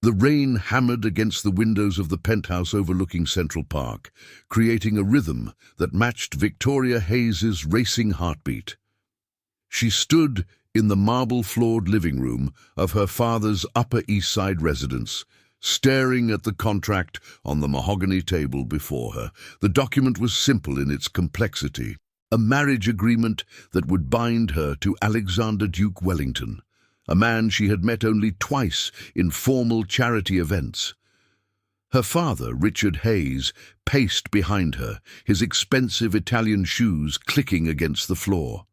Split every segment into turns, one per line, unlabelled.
The rain hammered against the windows of the penthouse overlooking Central Park, creating a rhythm that matched Victoria Hayes's racing heartbeat. She stood in the marble-floored living room of her father's Upper East Side residence, staring at the contract on the mahogany table before her. The document was simple in its complexity, a marriage agreement that would bind her to Alexander Duke Wellington, a man she had met only twice in formal charity events. Her father, Richard Hayes, paced behind her, his expensive Italian shoes clicking against the floor.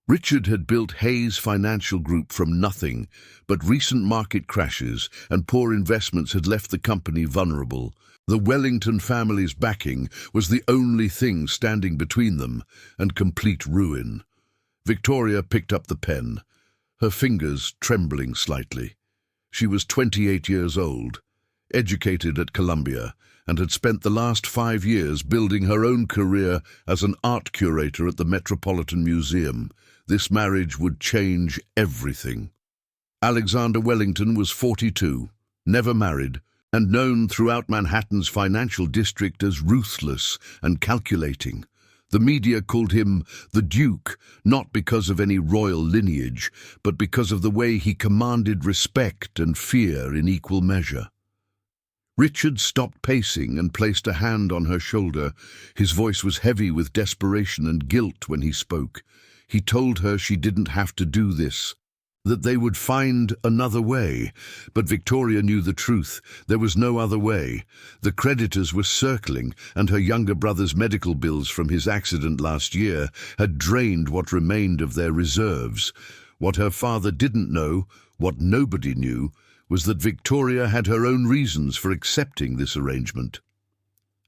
Richard had built Hayes Financial Group from nothing, but recent market crashes and poor investments had left the company vulnerable. The Wellington family's backing was the only thing standing between them and complete ruin. Victoria picked up the pen, her fingers trembling slightly. She was 28 years old, educated at Columbia, and had spent the last 5 years building her own career as an art curator at the Metropolitan Museum. This marriage would change everything. Alexander Wellington was 42, never married, and known throughout Manhattan's financial district as ruthless and calculating. The media called him the Duke, not because of any royal lineage, but because of the way he commanded respect and fear in equal measure. Richard stopped pacing and placed a hand on her shoulder. His voice was heavy with desperation and guilt when he spoke. He told her she didn't have to do this, that they would find another way. But Victoria knew the truth. There was no other way. The creditors were circling, and her younger brother's medical bills from his accident last year had drained what remained of their reserves. What her father didn't know, what nobody knew, was that Victoria had her own reasons for accepting this arrangement.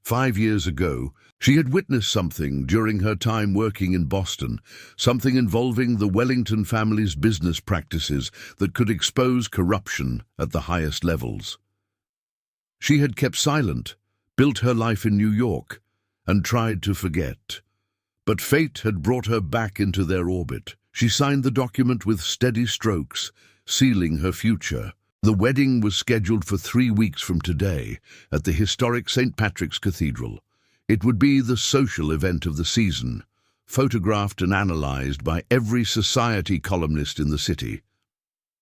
5 years ago, she had witnessed something during her time working in Boston, something involving the Wellington family's business practices that could expose corruption at the highest levels. She had kept silent, built her life in New York, and tried to forget. But fate had brought her back into their orbit. She signed the document with steady strokes, sealing her future. The wedding was scheduled for 3 weeks from today at the historic St. Patrick's Cathedral. It would be the social event of the season, photographed and analyzed by every society columnist in the city.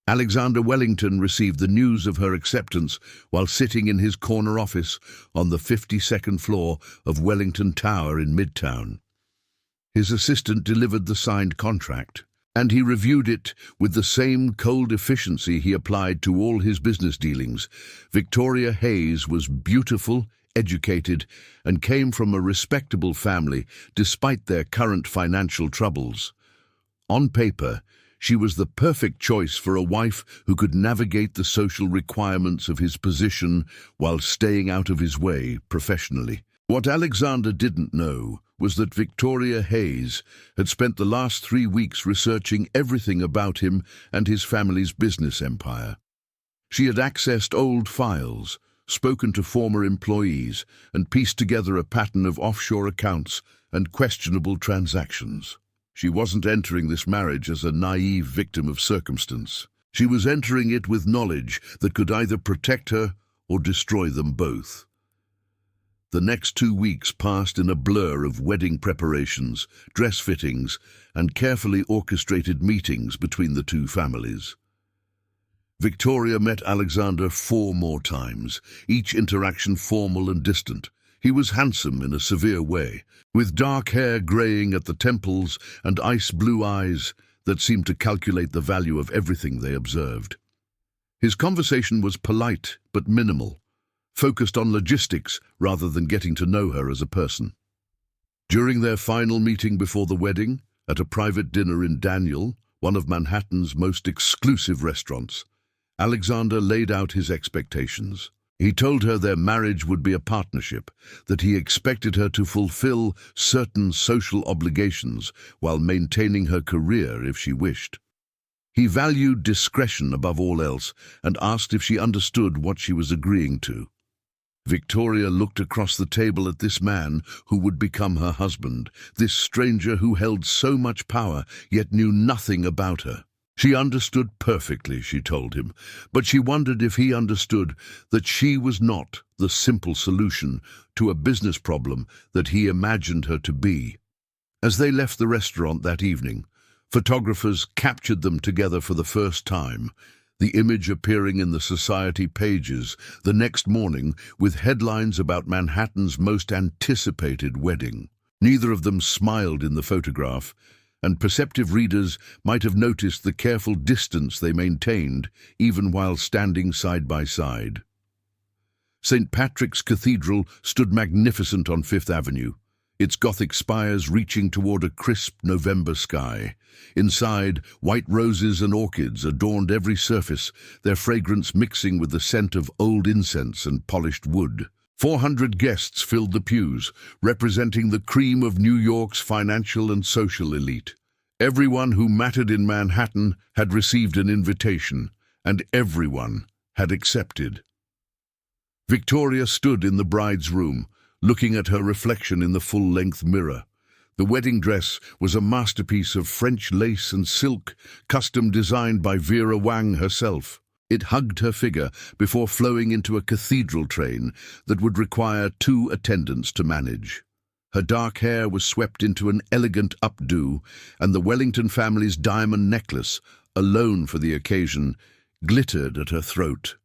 Alexander Wellington received the news of her acceptance while sitting in his corner office on the 52nd floor of Wellington Tower in Midtown. His assistant delivered the signed contract, and he reviewed it with the same cold efficiency he applied to all his business dealings. Victoria Hayes was beautiful, educated, and came from a respectable family despite their current financial troubles. On paper, she was the perfect choice for a wife who could navigate the social requirements of his position while staying out of his way professionally. What Alexander didn't know was that Victoria Hayes had spent the last 3 weeks researching everything about him and his family's business empire. She had accessed old files, spoken to former employees, and pieced together a pattern of offshore accounts and questionable transactions. She wasn't entering this marriage as a naive victim of circumstance. She was entering it with knowledge that could either protect her or destroy them both. The next 2 weeks passed in a blur of wedding preparations, dress fittings, and carefully orchestrated meetings between the two families. Victoria met Alexander 4 more times, each interaction formal and distant. He was handsome in a severe way, with dark hair graying at the temples and ice-blue eyes that seemed to calculate the value of everything they observed. His conversation was polite but minimal, focused on logistics rather than getting to know her as a person. During their final meeting before the wedding, at a private dinner in Daniel, one of Manhattan's most exclusive restaurants, Alexander laid out his expectations. He told her their marriage would be a partnership, that he expected her to fulfill certain social obligations while maintaining her career if she wished. He valued discretion above all else and asked if she understood what she was agreeing to. Victoria looked across the table at this man who would become her husband, this stranger who held so much power yet knew nothing about her. She understood perfectly, she told him, but she wondered if he understood that she was not the simple solution to a business problem that he imagined her to be. As they left the restaurant that evening, photographers captured them together for the first time, the image appearing in the society pages the next morning with headlines about Manhattan's most anticipated wedding. Neither of them smiled in the photograph, and perceptive readers might have noticed the careful distance they maintained even while standing side by side. St. Patrick's Cathedral stood magnificent on Fifth Avenue, its Gothic spires reaching toward a crisp November sky. Inside, white roses and orchids adorned every surface, their fragrance mixing with the scent of old incense and polished wood. 400 guests filled the pews, representing the cream of New York's financial and social elite. Everyone who mattered in Manhattan had received an invitation, and everyone had accepted. Victoria stood in the bride's room, looking at her reflection in the full-length mirror. The wedding dress was a masterpiece of French lace and silk, custom designed by Vera Wang herself. It hugged her figure before flowing into a cathedral train that would require 2 attendants to manage. Her dark hair was swept into an elegant updo, and the Wellington family's diamond necklace, alone for the occasion, glittered at her throat.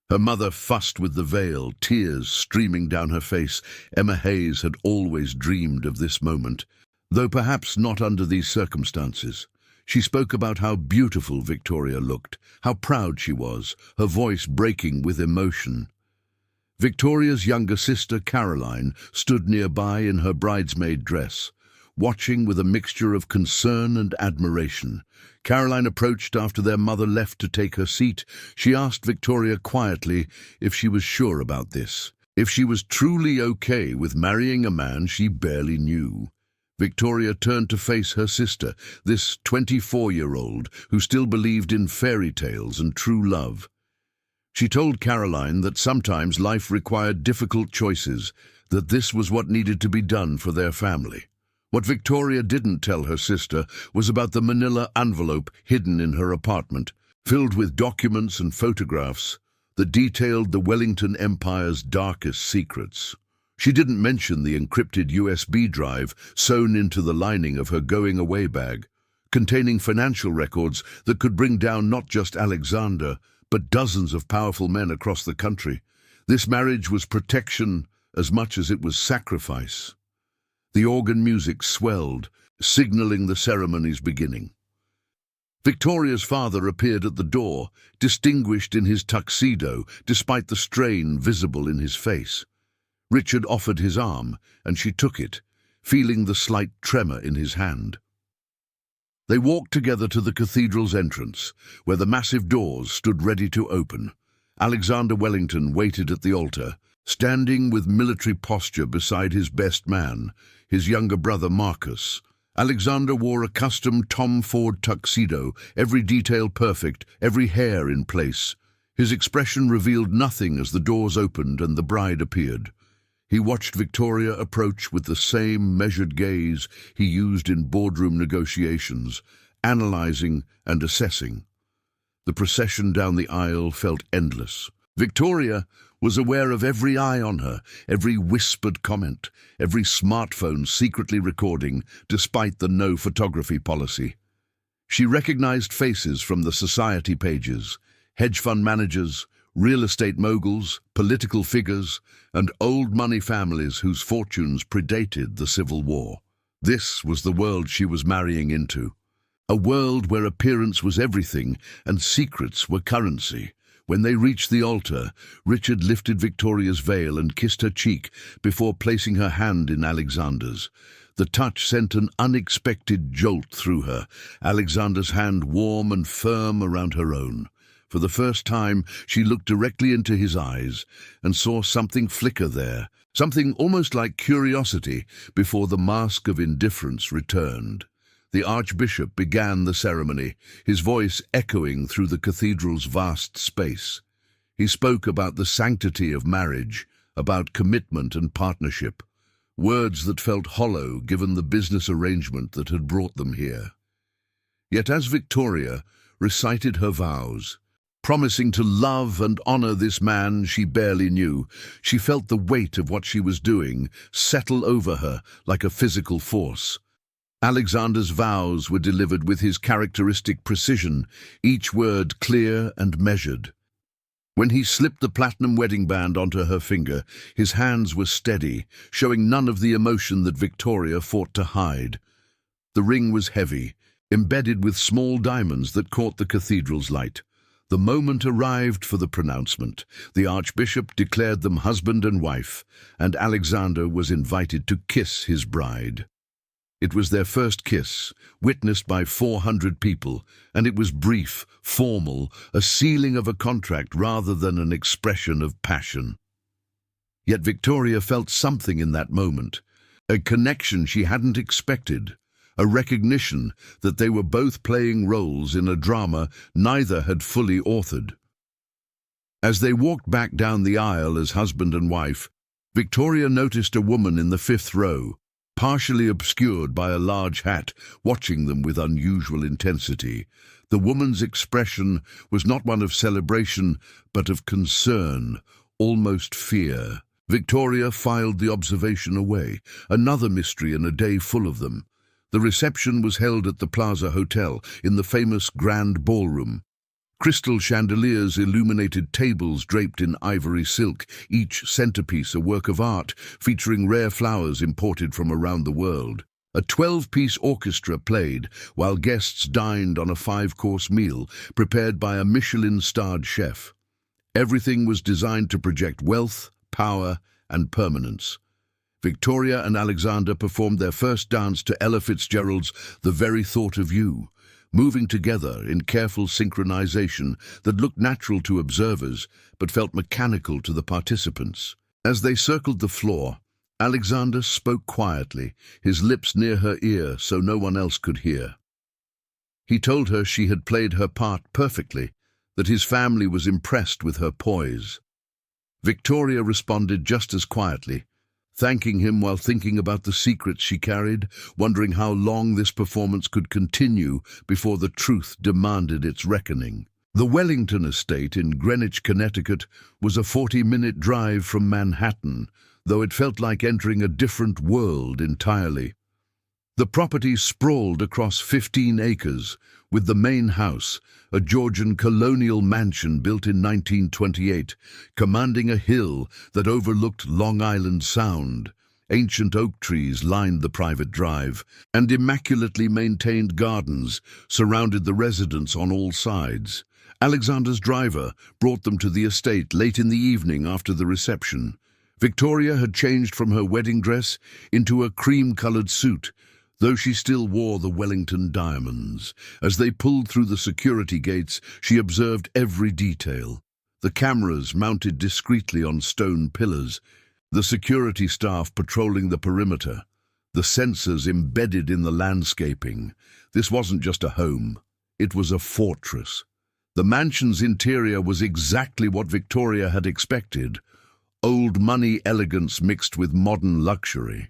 Her mother fussed with the veil, tears streaming down her face. Emma Hayes had always dreamed of this moment, though perhaps not under these circumstances. She spoke about how beautiful Victoria looked, how proud she was, her voice breaking with emotion. Victoria's younger sister, Caroline, stood nearby in her bridesmaid dress, watching with a mixture of concern and admiration. Caroline approached after their mother left to take her seat. She asked Victoria quietly if she was sure about this, if she was truly okay with marrying a man she barely knew. Victoria turned to face her sister, this 24-year-old who still believed in fairy tales and true love. She told Caroline that sometimes life required difficult choices, that this was what needed to be done for their family. What Victoria didn't tell her sister was about the manila envelope hidden in her apartment, filled with documents and photographs that detailed the Wellington Empire's darkest secrets. She didn't mention the encrypted USB drive sewn into the lining of her going-away bag, containing financial records that could bring down not just Alexander, but dozens of powerful men across the country. This marriage was protection as much as it was sacrifice. The organ music swelled, signaling the ceremony's beginning. Victoria's father appeared at the door, distinguished in his tuxedo, despite the strain visible in his face. Richard offered his arm, and she took it, feeling the slight tremor in his hand. They walked together to the cathedral's entrance, where the massive doors stood ready to open. Alexander Wellington waited at the altar, standing with military posture beside his best man, his younger brother Marcus. Alexander wore a custom Tom Ford tuxedo, every detail perfect, every hair in place. His expression revealed nothing as the doors opened and the bride appeared. He watched Victoria approach with the same measured gaze he used in boardroom negotiations, analyzing and assessing. The procession down the aisle felt endless. Victoria was aware of every eye on her, every whispered comment, every smartphone secretly recording, despite the no photography policy. She recognized faces from the society pages, hedge fund managers, real estate moguls, political figures, and old money families whose fortunes predated the Civil War. This was the world she was marrying into. A world where appearance was everything and secrets were currency. When they reached the altar, Richard lifted Victoria's veil and kissed her cheek before placing her hand in Alexander's. The touch sent an unexpected jolt through her, Alexander's hand warm and firm around her own. For the first time, she looked directly into his eyes and saw something flicker there, something almost like curiosity before the mask of indifference returned. The Archbishop began the ceremony, his voice echoing through the cathedral's vast space. He spoke about the sanctity of marriage, about commitment and partnership, words that felt hollow given the business arrangement that had brought them here. Yet as Victoria, recited her vows. Promising to love and honor this man she barely knew, she felt the weight of what she was doing settle over her like a physical force. Alexander's vows were delivered with his characteristic precision, each word clear and measured. When he slipped the platinum wedding band onto her finger, his hands were steady, showing none of the emotion that Victoria fought to hide. The ring was heavy, embedded with small diamonds that caught the cathedral's light. The moment arrived for the pronouncement. The archbishop declared them husband and wife, and Alexander was invited to kiss his bride. It was their first kiss, witnessed by 400 people, and it was brief, formal, a sealing of a contract rather than an expression of passion. Yet Victoria felt something in that moment, a connection she hadn't expected, a recognition that they were both playing roles in a drama neither had fully authored. As they walked back down the aisle as husband and wife, Victoria noticed a woman in the 5th row, partially obscured by a large hat, watching them with unusual intensity. The woman's expression was not one of celebration, but of concern, almost fear. Victoria filed the observation away, another mystery in a day full of them. The reception was held at the Plaza Hotel, in the famous Grand Ballroom. Crystal chandeliers illuminated tables draped in ivory silk, each centerpiece a work of art, featuring rare flowers imported from around the world. A 12-piece orchestra played, while guests dined on a 5-course meal, prepared by a Michelin-starred chef. Everything was designed to project wealth, power, and permanence. Victoria and Alexander performed their first dance to Ella Fitzgerald's The Very Thought of You, moving together in careful synchronization that looked natural to observers but felt mechanical to the participants. As they circled the floor, Alexander spoke quietly, his lips near her ear so no one else could hear. He told her she had played her part perfectly, that his family was impressed with her poise. Victoria responded just as quietly, thanking him while thinking about the secrets she carried, wondering how long this performance could continue before the truth demanded its reckoning. The Wellington estate in Greenwich, Connecticut, was a 40-minute drive from Manhattan, though it felt like entering a different world entirely. The property sprawled across 15 acres, with the main house, a Georgian colonial mansion built in 1928, commanding a hill that overlooked Long Island Sound. Ancient oak trees lined the private drive, and immaculately maintained gardens surrounded the residence on all sides. Alexander's driver brought them to the estate late in the evening after the reception. Victoria had changed from her wedding dress into a cream-colored suit, though she still wore the Wellington diamonds. As they pulled through the security gates, she observed every detail. The cameras mounted discreetly on stone pillars, the security staff patrolling the perimeter, the sensors embedded in the landscaping. This wasn't just a home, it was a fortress. The mansion's interior was exactly what Victoria had expected, old money elegance mixed with modern luxury.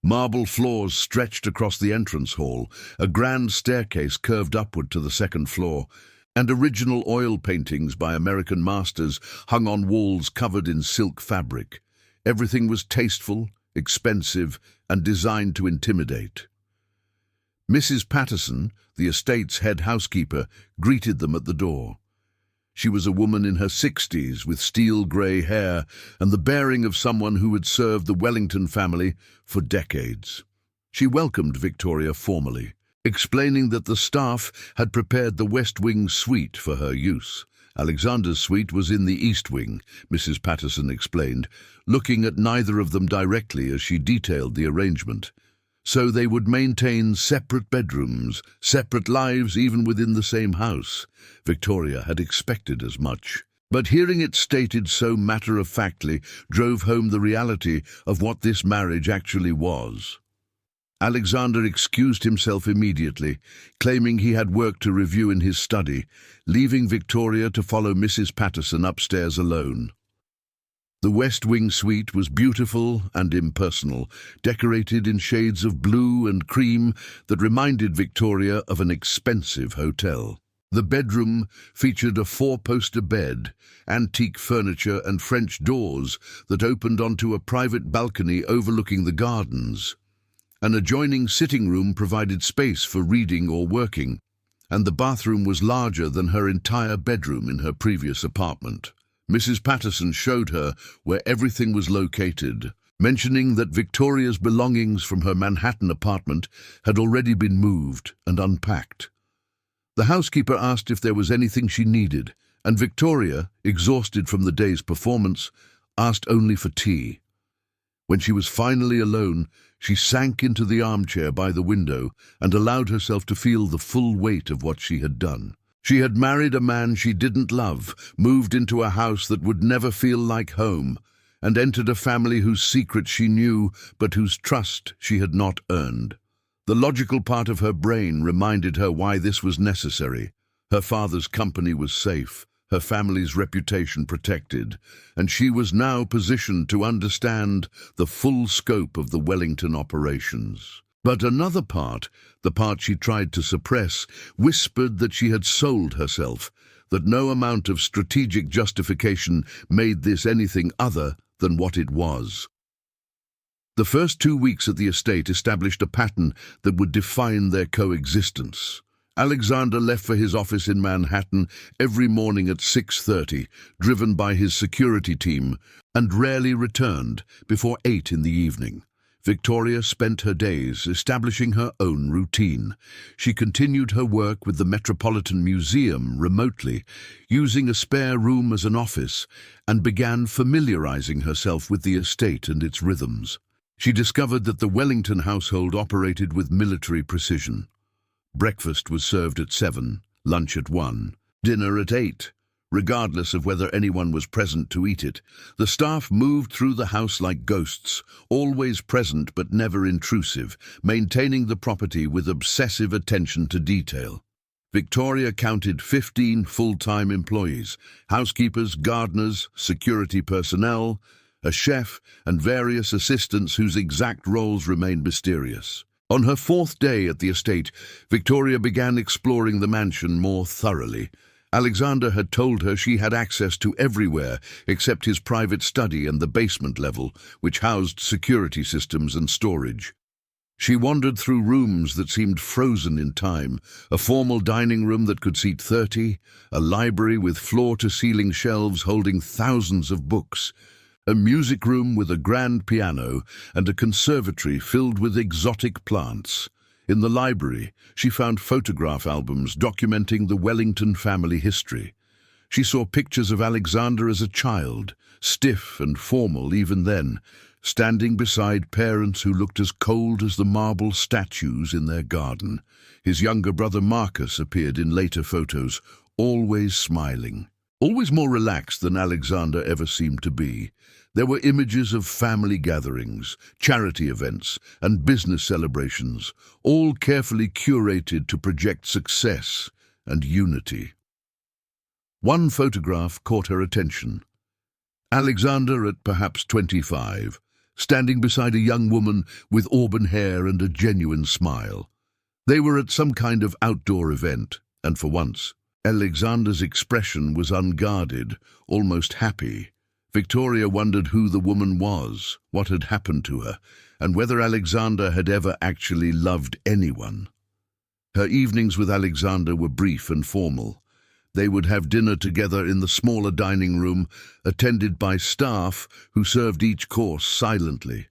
Marble floors stretched across the entrance hall, a grand staircase curved upward to the second floor, and original oil paintings by American masters hung on walls covered in silk fabric. Everything was tasteful, expensive, and designed to intimidate. Mrs. Patterson, the estate's head housekeeper, greeted them at the door. She was a woman in her 60s with steel-grey hair and the bearing of someone who had served the Wellington family for decades. She welcomed Victoria formally, explaining that the staff had prepared the West Wing suite for her use. Alexander's suite was in the East Wing, Mrs. Patterson explained, looking at neither of them directly as she detailed the arrangement. So they would maintain separate bedrooms, separate lives even within the same house. Victoria had expected as much. But hearing it stated so matter-of-factly drove home the reality of what this marriage actually was. Alexander excused himself immediately, claiming he had work to review in his study, leaving Victoria to follow Mrs. Patterson upstairs alone. The West Wing suite was beautiful and impersonal, decorated in shades of blue and cream that reminded Victoria of an expensive hotel. The bedroom featured a four-poster bed, antique furniture and French doors that opened onto a private balcony overlooking the gardens. An adjoining sitting room provided space for reading or working, and the bathroom was larger than her entire bedroom in her previous apartment. Mrs. Patterson showed her where everything was located, mentioning that Victoria's belongings from her Manhattan apartment had already been moved and unpacked. The housekeeper asked if there was anything she needed, and Victoria, exhausted from the day's performance, asked only for tea. When she was finally alone, she sank into the armchair by the window and allowed herself to feel the full weight of what she had done. She had married a man she didn't love, moved into a house that would never feel like home, and entered a family whose secrets she knew but whose trust she had not earned. The logical part of her brain reminded her why this was necessary. Her father's company was safe, her family's reputation protected, and she was now positioned to understand the full scope of the Wellington operations. But another part, the part she tried to suppress, whispered that she had sold herself, that no amount of strategic justification made this anything other than what it was. The first 2 weeks at the estate established a pattern that would define their coexistence. Alexander left for his office in Manhattan every morning at 6:30, driven by his security team, and rarely returned before 8 in the evening. Victoria spent her days establishing her own routine. She continued her work with the Metropolitan Museum remotely, using a spare room as an office, and began familiarizing herself with the estate and its rhythms. She discovered that the Wellington household operated with military precision. Breakfast was served at 7, lunch at 1, dinner at 8. Regardless of whether anyone was present to eat it, the staff moved through the house like ghosts, always present but never intrusive, maintaining the property with obsessive attention to detail. Victoria counted 15 full-time employees, housekeepers, gardeners, security personnel, a chef, and various assistants whose exact roles remained mysterious. On her 4th day at the estate, Victoria began exploring the mansion more thoroughly. Alexander had told her she had access to everywhere except his private study and the basement level, which housed security systems and storage. She wandered through rooms that seemed frozen in time, a formal dining room that could seat 30, a library with floor-to-ceiling shelves holding thousands of books, a music room with a grand piano, and a conservatory filled with exotic plants. In the library, she found photograph albums documenting the Wellington family history. She saw pictures of Alexander as a child, stiff and formal even then, standing beside parents who looked as cold as the marble statues in their garden. His younger brother Marcus appeared in later photos, always smiling. Always more relaxed than Alexander ever seemed to be. There were images of family gatherings, charity events, and business celebrations, all carefully curated to project success and unity. One photograph caught her attention. Alexander at perhaps 25, standing beside a young woman with auburn hair and a genuine smile. They were at some kind of outdoor event, and for once, Alexander's expression was unguarded, almost happy. Victoria wondered who the woman was, what had happened to her, and whether Alexander had ever actually loved anyone. Her evenings with Alexander were brief and formal. They would have dinner together in the smaller dining room, attended by staff who served each course silently.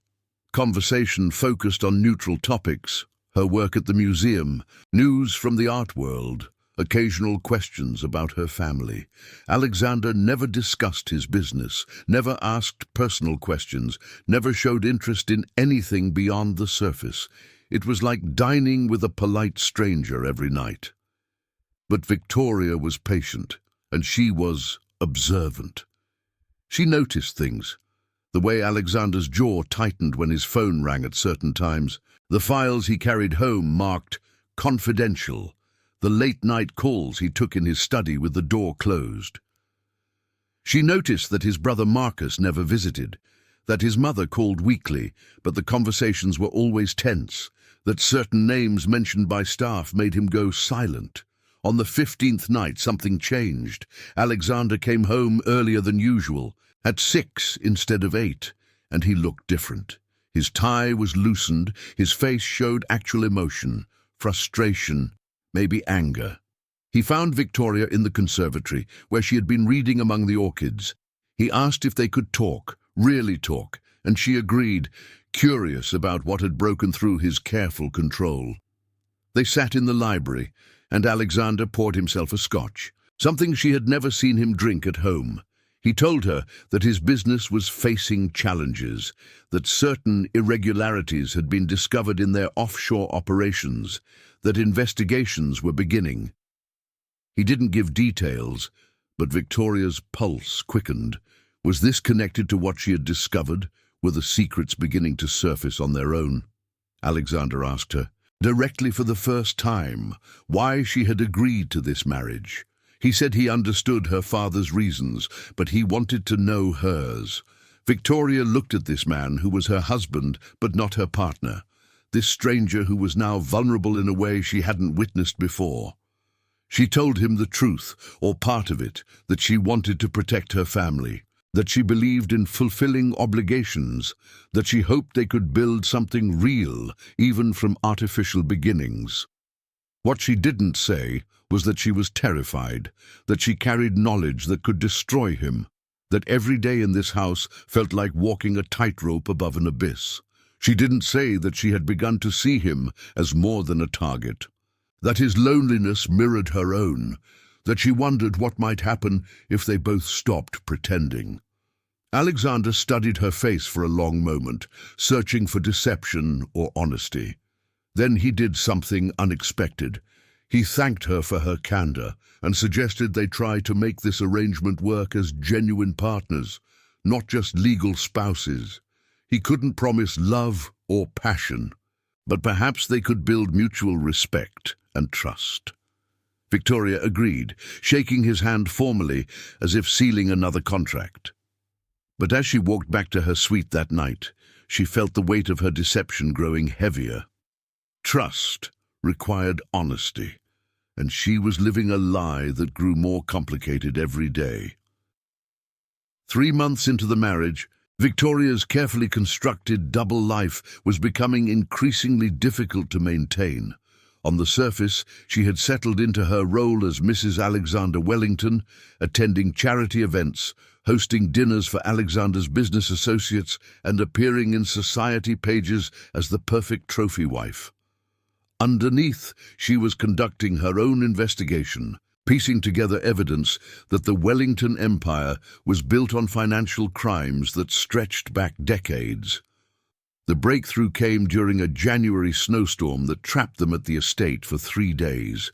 Conversation focused on neutral topics, her work at the museum, news from the art world, occasional questions about her family. Alexander never discussed his business, never asked personal questions, never showed interest in anything beyond the surface. It was like dining with a polite stranger every night. But Victoria was patient, and she was observant. She noticed things. The way Alexander's jaw tightened when his phone rang at certain times, the files he carried home marked confidential, the late-night calls he took in his study with the door closed. She noticed that his brother Marcus never visited, that his mother called weekly, but the conversations were always tense, that certain names mentioned by staff made him go silent. On the 15th night, something changed. Alexander came home earlier than usual, at 6 instead of 8, and he looked different. His tie was loosened, his face showed actual emotion, frustration, maybe anger. He found Victoria in the conservatory, where she had been reading among the orchids. He asked if they could talk, really talk, and she agreed, curious about what had broken through his careful control. They sat in the library, and Alexander poured himself a scotch, something she had never seen him drink at home. He told her that his business was facing challenges, that certain irregularities had been discovered in their offshore operations, that investigations were beginning. He didn't give details, but Victoria's pulse quickened. Was this connected to what she had discovered? Were the secrets beginning to surface on their own? Alexander asked her, directly for the first time, why she had agreed to this marriage. He said he understood her father's reasons, but he wanted to know hers. Victoria looked at this man who was her husband, but not her partner, this stranger who was now vulnerable in a way she hadn't witnessed before. She told him the truth, or part of it, that she wanted to protect her family, that she believed in fulfilling obligations, that she hoped they could build something real, even from artificial beginnings. What she didn't say was that she was terrified, that she carried knowledge that could destroy him, that every day in this house felt like walking a tightrope above an abyss. She didn't say that she had begun to see him as more than a target, that his loneliness mirrored her own, that she wondered what might happen if they both stopped pretending. Alexander studied her face for a long moment, searching for deception or honesty. Then he did something unexpected. He thanked her for her candor and suggested they try to make this arrangement work as genuine partners, not just legal spouses. He couldn't promise love or passion, but perhaps they could build mutual respect and trust. Victoria agreed, shaking his hand formally as if sealing another contract. But as she walked back to her suite that night, she felt the weight of her deception growing heavier. Trust required honesty, and she was living a lie that grew more complicated every day. 3 months into the marriage, Victoria's carefully constructed double life was becoming increasingly difficult to maintain. On the surface, she had settled into her role as Mrs. Alexander Wellington, attending charity events, hosting dinners for Alexander's business associates, and appearing in society pages as the perfect trophy wife. Underneath, she was conducting her own investigation, piecing together evidence that the Wellington Empire was built on financial crimes that stretched back decades. The breakthrough came during a January snowstorm that trapped them at the estate for 3 days.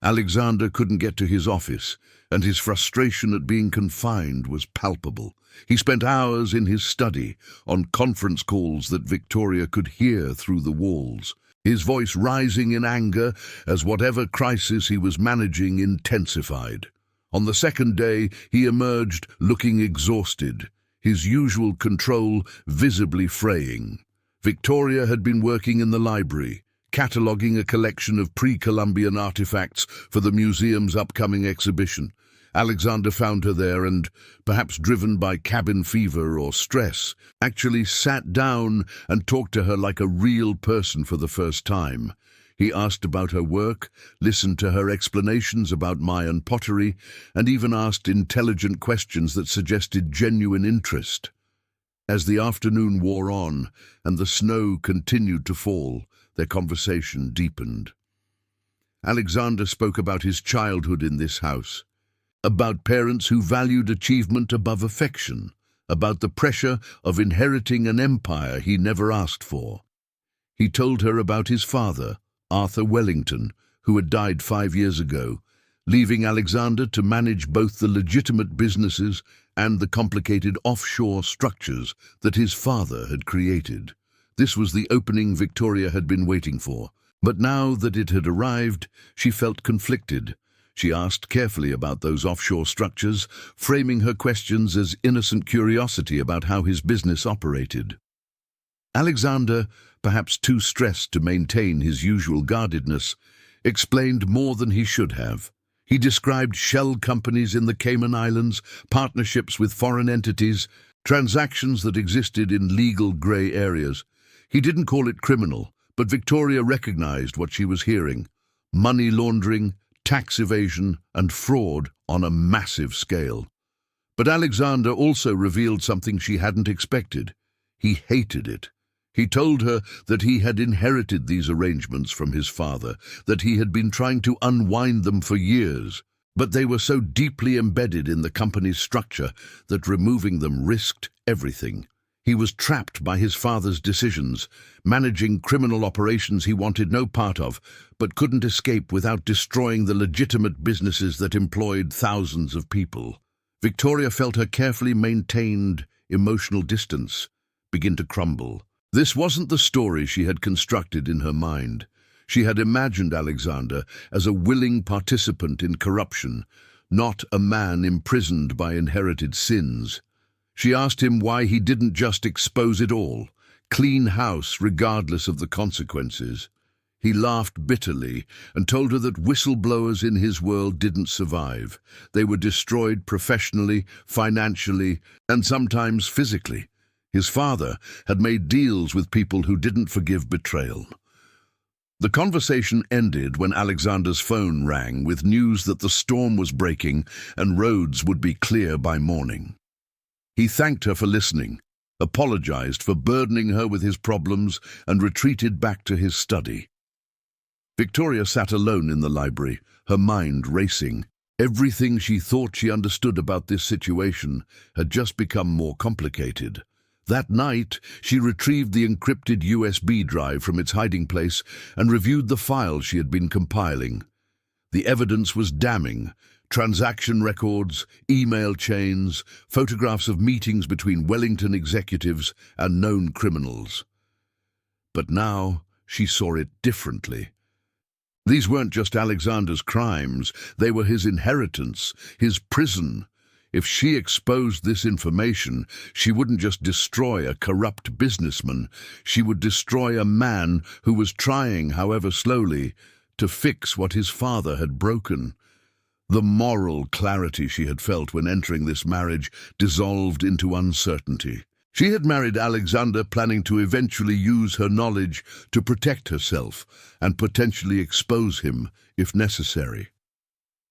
Alexander couldn't get to his office, and his frustration at being confined was palpable. He spent hours in his study, on conference calls that Victoria could hear through the walls, his voice rising in anger as whatever crisis he was managing intensified. On the 2nd day, he emerged looking exhausted, his usual control visibly fraying. Victoria had been working in the library, cataloguing a collection of pre-Columbian artifacts for the museum's upcoming exhibition. Alexander found her there and, perhaps driven by cabin fever or stress, actually sat down and talked to her like a real person for the first time. He asked about her work, listened to her explanations about Mayan pottery, and even asked intelligent questions that suggested genuine interest. As the afternoon wore on and the snow continued to fall, their conversation deepened. Alexander spoke about his childhood in this house, about parents who valued achievement above affection, about the pressure of inheriting an empire he never asked for. He told her about his father, Arthur Wellington, who had died 5 years ago, leaving Alexander to manage both the legitimate businesses and the complicated offshore structures that his father had created. This was the opening Victoria had been waiting for, but now that it had arrived, she felt conflicted. She asked carefully about those offshore structures, framing her questions as innocent curiosity about how his business operated. Alexander, perhaps too stressed to maintain his usual guardedness, explained more than he should have. He described shell companies in the Cayman Islands, partnerships with foreign entities, transactions that existed in legal grey areas. He didn't call it criminal, but Victoria recognized what she was hearing: money laundering, tax evasion, and fraud on a massive scale. But Alexander also revealed something she hadn't expected. He hated it. He told her that he had inherited these arrangements from his father, that he had been trying to unwind them for years, but they were so deeply embedded in the company's structure that removing them risked everything. He was trapped by his father's decisions, managing criminal operations he wanted no part of, but couldn't escape without destroying the legitimate businesses that employed thousands of people. Victoria felt her carefully maintained emotional distance begin to crumble. This wasn't the story she had constructed in her mind. She had imagined Alexander as a willing participant in corruption, not a man imprisoned by inherited sins. She asked him why he didn't just expose it all, clean house regardless of the consequences. He laughed bitterly and told her that whistleblowers in his world didn't survive. They were destroyed professionally, financially, and sometimes physically. His father had made deals with people who didn't forgive betrayal. The conversation ended when Alexander's phone rang with news that the storm was breaking and roads would be clear by morning. He thanked her for listening, apologized for burdening her with his problems, and retreated back to his study. Victoria sat alone in the library, her mind racing. Everything she thought she understood about this situation had just become more complicated. That night, she retrieved the encrypted USB drive from its hiding place and reviewed the files she had been compiling. The evidence was damning: transaction records, email chains, photographs of meetings between Wellington executives and known criminals. But now she saw it differently. These weren't just Alexander's crimes, they were his inheritance, his prison. If she exposed this information, she wouldn't just destroy a corrupt businessman, she would destroy a man who was trying, however slowly, to fix what his father had broken. The moral clarity she had felt when entering this marriage dissolved into uncertainty. She had married Alexander planning to eventually use her knowledge to protect herself and potentially expose him if necessary.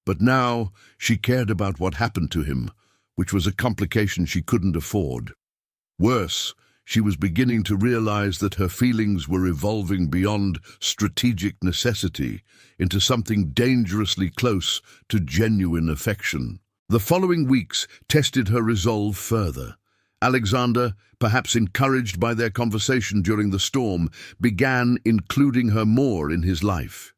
But now she cared about what happened to him, which was a complication she couldn't afford. Worse, she was beginning to realize that her feelings were evolving beyond strategic necessity into something dangerously close to genuine affection. The following weeks tested her resolve further. Alexander, perhaps encouraged by their conversation during the storm, began including her more in his life.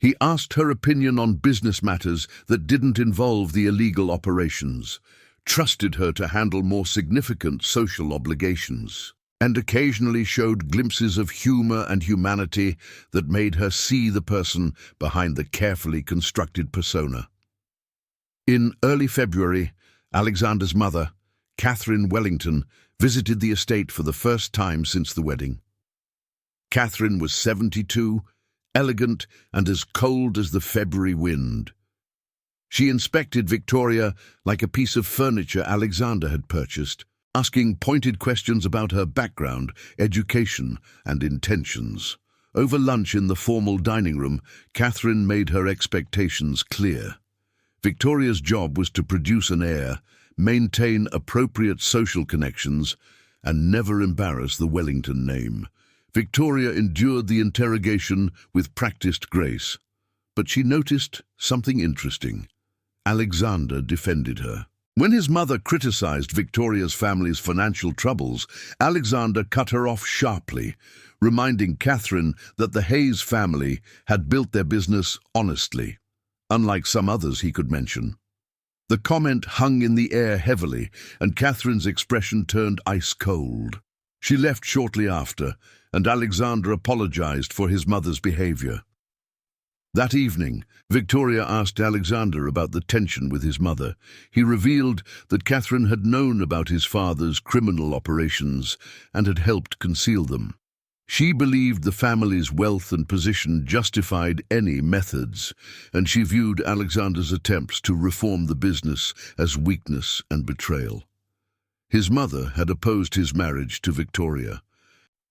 He asked her opinion on business matters that didn't involve the illegal operations, trusted her to handle more significant social obligations, and occasionally showed glimpses of humor and humanity that made her see the person behind the carefully constructed persona. In early February, Alexander's mother, Catherine Wellington, visited the estate for the first time since the wedding. Catherine was 72, elegant and as cold as the February wind. She inspected Victoria like a piece of furniture Alexander had purchased, asking pointed questions about her background, education, and intentions. Over lunch in the formal dining room, Catherine made her expectations clear. Victoria's job was to produce an heir, maintain appropriate social connections, and never embarrass the Wellington name. Victoria endured the interrogation with practiced grace, but she noticed something interesting. Alexander defended her. When his mother criticized Victoria's family's financial troubles, Alexander cut her off sharply, reminding Catherine that the Hayes family had built their business honestly, unlike some others he could mention. The comment hung in the air heavily, and Catherine's expression turned ice-cold. She left shortly after, and Alexander apologized for his mother's behavior. That evening, Victoria asked Alexander about the tension with his mother. He revealed that Catherine had known about his father's criminal operations and had helped conceal them. She believed the family's wealth and position justified any methods, and she viewed Alexander's attempts to reform the business as weakness and betrayal. His mother had opposed his marriage to Victoria,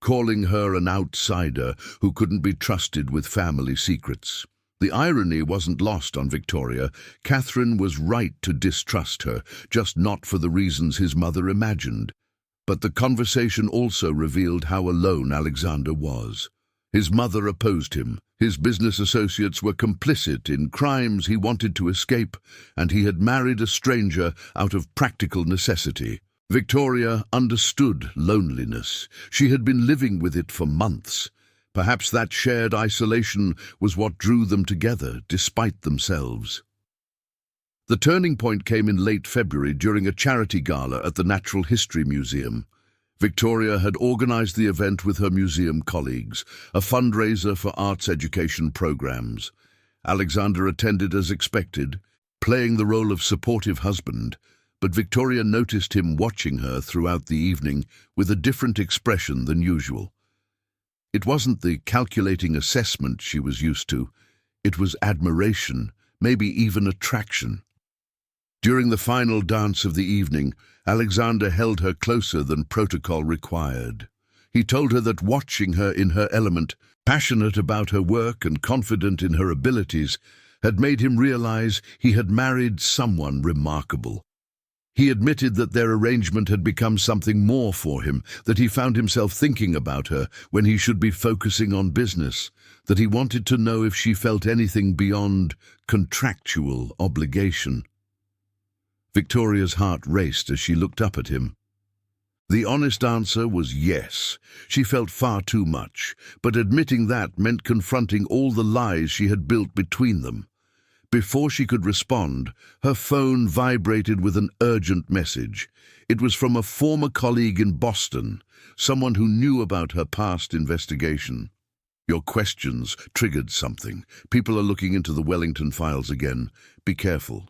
calling her an outsider who couldn't be trusted with family secrets. The irony wasn't lost on Victoria. Catherine was right to distrust her, just not for the reasons his mother imagined. But the conversation also revealed how alone Alexander was. His mother opposed him. His business associates were complicit in crimes he wanted to escape, and he had married a stranger out of practical necessity. Victoria understood loneliness. She had been living with it for months. Perhaps that shared isolation was what drew them together, despite themselves. The turning point came in late February during a charity gala at the Natural History Museum. Victoria had organized the event with her museum colleagues, a fundraiser for arts education programs. Alexander attended as expected, playing the role of supportive husband, but Victoria noticed him watching her throughout the evening with a different expression than usual. It wasn't the calculating assessment she was used to. It was admiration, maybe even attraction. During the final dance of the evening, Alexander held her closer than protocol required. He told her that watching her in her element, passionate about her work and confident in her abilities, had made him realize he had married someone remarkable. He admitted that their arrangement had become something more for him, that he found himself thinking about her when he should be focusing on business, that he wanted to know if she felt anything beyond contractual obligation. Victoria's heart raced as she looked up at him. The honest answer was yes. She felt far too much, but admitting that meant confronting all the lies she had built between them. Before she could respond, her phone vibrated with an urgent message. It was from a former colleague in Boston, someone who knew about her past investigation. Your questions triggered something. People are looking into the Wellington files again. Be careful.